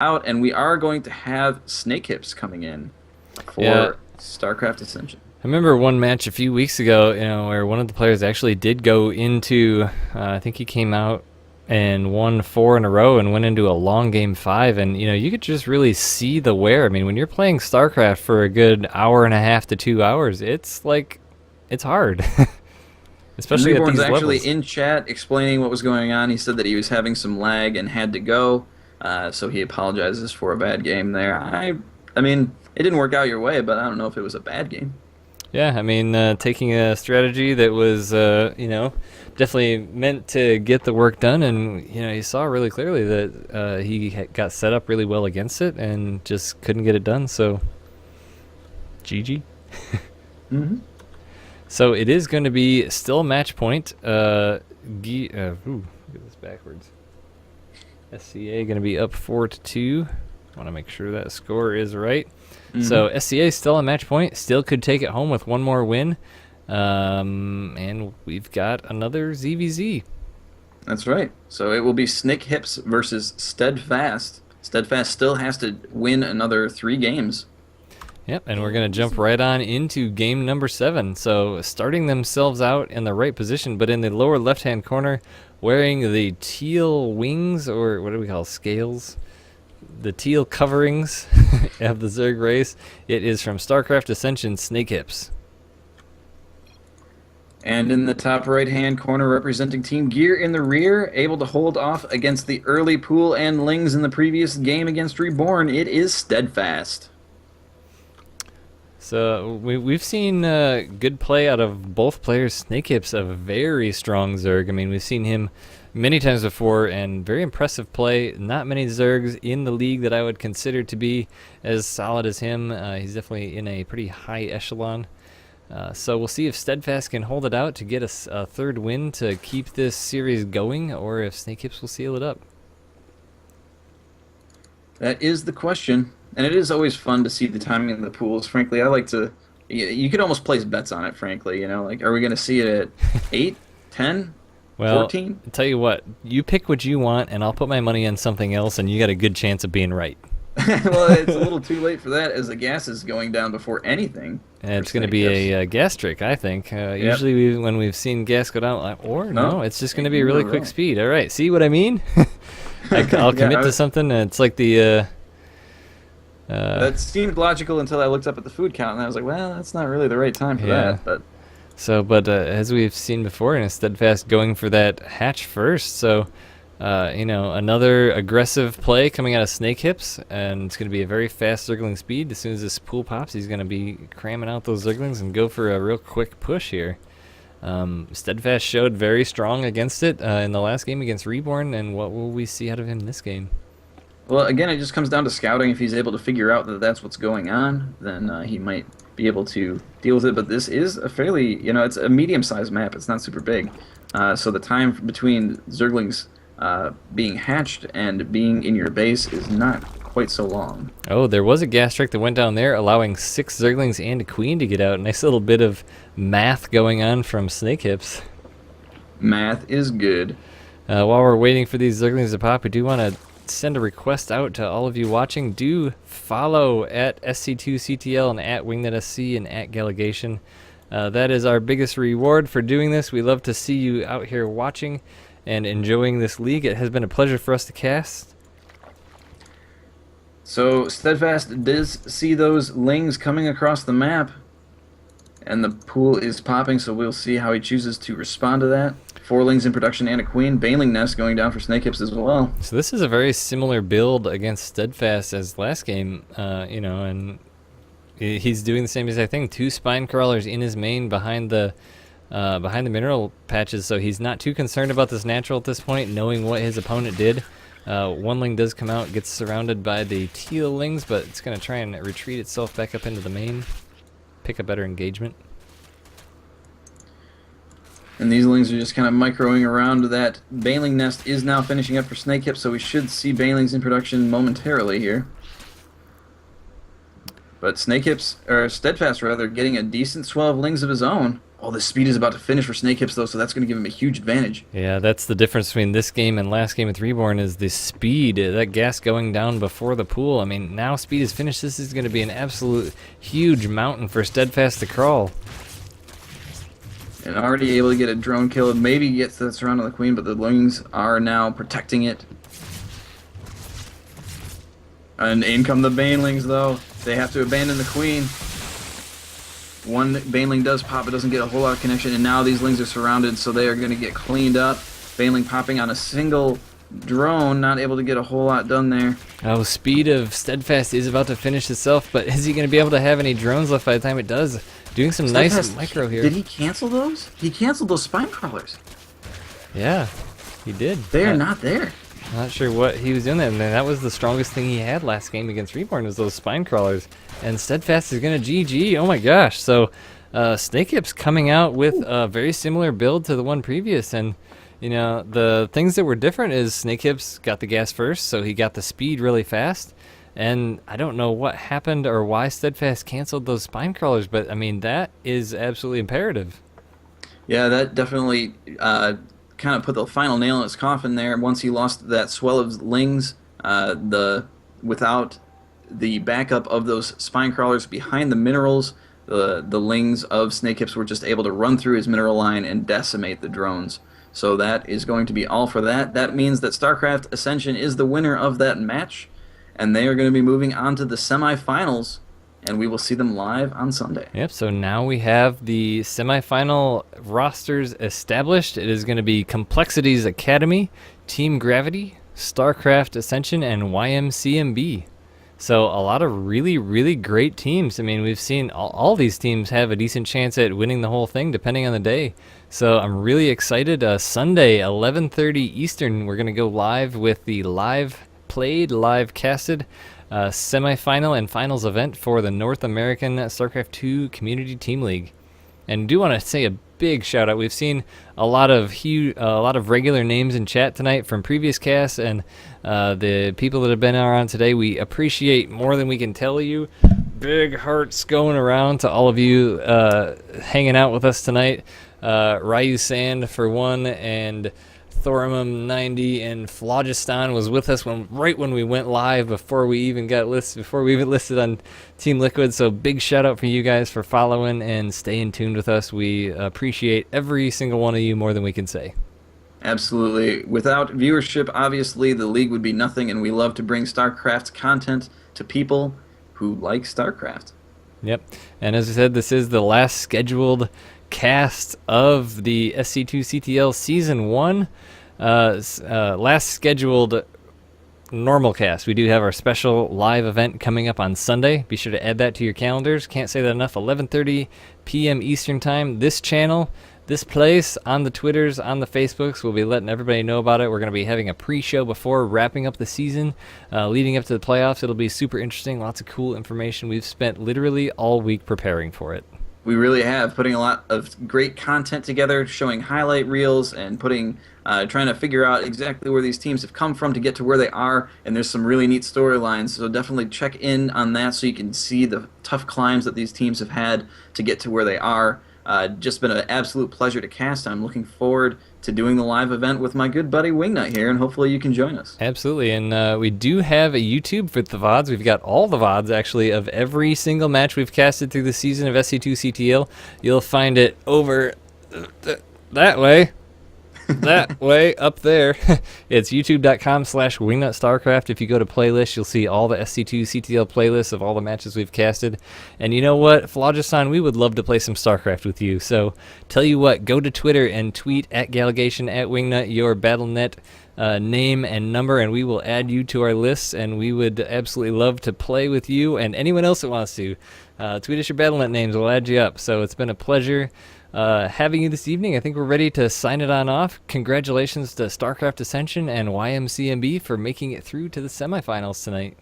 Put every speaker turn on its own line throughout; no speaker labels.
out, and we are going to have Snake Hips coming in
Yeah,
for StarCraft Ascension.
I remember one match a few weeks ago, where one of the players actually did go into. I think he came out and won 4 in a row and went into a long game 5, and you could just really see the wear. I mean, when you're playing StarCraft for a good hour and a half to 2 hours, it's hard,
And
especially at
Reborn's
these
actually
levels.
in chat explaining what was going on. He said that he was having some lag and had to go, so he apologizes for a bad game there. I mean, it didn't work out your way, but I don't know if it was a bad game.
Yeah, I mean, taking a strategy that was, definitely meant to get the work done, and you saw really clearly that got set up really well against it and just couldn't get it done. So, GG.
Hmm.
So it is going to be still match point. Ooh, get this backwards. SCA going to be up 4-2. Want to make sure that score is right.
Hmm.
So SCA is still a match point. Still could take it home with one more win. And we've got another ZVZ.
That's right. So it will be Snake Hips versus Steadfast. Steadfast still has to win another 3 games.
Yep, and we're going to jump right on into game number 7. So starting themselves out in the right position, but in the lower left-hand corner, wearing the teal wings, or what do we call scales? The teal coverings of the Zerg race. It is from StarCraft Ascension Snake Hips.
And in the top right-hand corner, representing Team Gear in the rear, able to hold off against the early pool and Lings in the previous game against Reborn, it is Steadfast.
So we've seen good play out of both players. Snake Hips, a very strong Zerg. I mean, we've seen him many times before, and very impressive play. Not many Zergs in the league that I would consider to be as solid as him. He's definitely in a pretty high echelon. So we'll see if Steadfast can hold it out to get a third win to keep this series going, or if Snake Hips will seal it up.
That is the question. And it is always fun to see the timing of the pools. Frankly, I like to. You could almost place bets on it, frankly. Like, are we going to see it at 8, 10,
Well,
14?
I'll tell you what, you pick what you want, and I'll put my money on something else, and you got a good chance of being right.
Well, it's a little too late for that as the gas is going down before anything
And
for
it's going to
Snake
be
Hips.
a gas trick, I think.
Yep.
Usually, when we've seen gas go down, or no,
No,
it's just going to be a
you
really
were
quick
wrong.
speed. All right, see what I mean? I'll
Yeah,
commit to something. And it's like the.
that seemed logical until I looked up at the food count, and I was like, well, that's not really the right time for
Yeah.
that. But
But as we've seen before, and Steadfast going for that hatch first. So, another aggressive play coming out of Snake Hips, and it's going to be a very fast Zergling speed. As soon as this pool pops, he's going to be cramming out those Zerglings and go for a real quick push here. Steadfast showed very strong against it in the last game against Reborn, and what will we see out of him this game?
well, again, it just comes down to scouting. If he's able to figure out that that's what's going on, then he might be able to deal with it. But this is a fairly, it's a medium-sized map. It's not super big. So the time between Zerglings being hatched and being in your base is not quite so long.
Oh, there was a gas trick that went down there, allowing 6 Zerglings and a Queen to get out. Nice little bit of math going on from Snake Hips.
Math is good.
While we're waiting for these Zerglings to pop, we do want to send a request out to all of you watching. Do follow at SC2CTL and at WingNetSC and at Gallegation. That is our biggest reward for doing this. We love to see you out here watching and enjoying this league. It has been a pleasure for us to cast.
So Steadfast does see those Lings coming across the map, and the pool is popping, so we'll see how he chooses to respond to that. 4 Lings in production and a Queen. Baneling Nest going down for Snake Hips as well.
So this is a very similar build against Steadfast as last game, and he's doing the same exact thing. 2 spine crawlers in his main behind the mineral patches, so he's not too concerned about this natural at this point, knowing what his opponent did. 1 Ling does come out, gets surrounded by the teal Lings, but it's going to try and retreat itself back up into the main, pick a better engagement.
And these Lings are just kind of microing around that. Baneling Nest is now finishing up for Snake Hips, so we should see Banelings in production momentarily here. But Snake Hips, or Steadfast rather, getting a decent swell of Lings of his own. Oh, the speed is about to finish for Snakehips though, so that's going to give him a huge advantage.
Yeah, that's the difference between this game and last game with Reborn is the speed. That gas going down before the pool. I mean, now speed is finished. This is going to be an absolute huge mountain for Steadfast to crawl.
And already able to get a drone kill and maybe gets the surround on the queen, but the Lings are now protecting it. And in come the Banelings though. They have to abandon the queen. One Baneling does pop, it doesn't get a whole lot of connection, and now these Lings are surrounded, so they are going to get cleaned up. Baneling popping on a single drone, not able to get a whole lot done there.
Oh, speed of Steadfast is about to finish itself, but is he going to be able to have any drones left by the time it does? Doing some nice micro here.
Did he cancel those? He canceled those spine crawlers.
Yeah, he did.
They are not there.
Not sure what he was doing there, and that was the strongest thing he had last game against Reborn was those spine crawlers. And Steadfast is going to GG. Oh my gosh. So Snakehips coming out with a very similar build to the one previous, and you know, the things that were different is Snakehips got the gas first, so he got the speed really fast. And I don't know what happened or why Steadfast canceled those spine crawlers, but I mean, that is absolutely imperative.
Yeah, that definitely kind of put the final nail in his coffin there. Once he lost that swell of Lings, without the backup of those spine crawlers behind the minerals, the Lings of Snakehips were just able to run through his mineral line and decimate the drones. So that is going to be all for that. That means that StarCraft Ascension is the winner of that match, and they are going to be moving on to the semifinals, and we will see them live on Sunday.
Yep, so now we have the semifinal rosters established. It is going to be Complexities Academy, Team Gravity, StarCraft Ascension, and YMCMB. So a lot of really, really great teams. I mean, we've seen all these teams have a decent chance at winning the whole thing depending on the day. So I'm really excited. Sunday, 11:30 Eastern, we're going to go live with the live casted semifinal and finals event for the North American StarCraft 2 Community Team League. And do want to say a big shout out. We've seen a lot of regular names in chat tonight from previous casts, and the people that have been around today, we appreciate more than we can tell you. Big hearts going around to all of you hanging out with us tonight. Ryu Sand for one, and Thoramum 90 and Phlogiston was with us right when we went live before we even listed on Team Liquid. So big shout out for you guys for following and staying tuned with us. We appreciate every single one of you more than we can say.
Absolutely. Without viewership, obviously the league would be nothing, and we love to bring StarCraft content to people who like StarCraft. Yep.
And as I said, this is the last scheduled cast of the SC2CTL Season 1. Last scheduled normal cast. We do have our special live event coming up on Sunday. Be sure to add that to your calendars. Can't say that enough. 11:30 p.m. Eastern Time. This channel, this place, on the Twitters, on the Facebooks, we'll be letting everybody know about it. We're going to be having a pre-show before wrapping up the season, leading up to the playoffs. It'll be super interesting. Lots of cool information. We've spent literally all week preparing for it.
We really have, putting a lot of great content together, showing highlight reels and trying to figure out exactly where these teams have come from to get to where they are, and there's some really neat storylines, so definitely check in on that so you can see the tough climbs that these teams have had to get to where they are. Just been an absolute pleasure to cast. I'm looking forward to doing the live event with my good buddy Wingnut here, and hopefully you can join us.
Absolutely, and we do have a YouTube for the VODs. We've got all the VODs, actually, of every single match we've casted through the season of SC2CTL. You'll find it over that way. That way up there. It's youtube.com/wingnutstarcraft. If you go to playlist, you'll see all the SC2CTL playlists of all the matches we've casted. And you know what, Phlogiston, we would love to play some StarCraft with you. So tell you what, go to Twitter and tweet at Gallegation at Wingnut your BattleNet name and number, and we will add you to our lists. And we would absolutely love to play with you and anyone else that wants to. Tweet us your BattleNet names. We'll add you up. So it's been a pleasure having you this evening. I think we're ready to sign it on off. Congratulations to StarCraft Ascension and YMCMB for making it through to the semifinals tonight.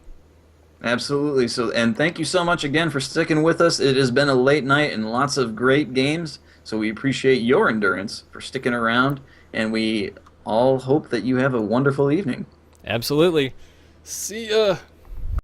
Absolutely. So, and thank you so much again for sticking with us. It has been a late night and lots of great games, so we appreciate your endurance for sticking around, and we all hope that you have a wonderful evening.
Absolutely. See ya.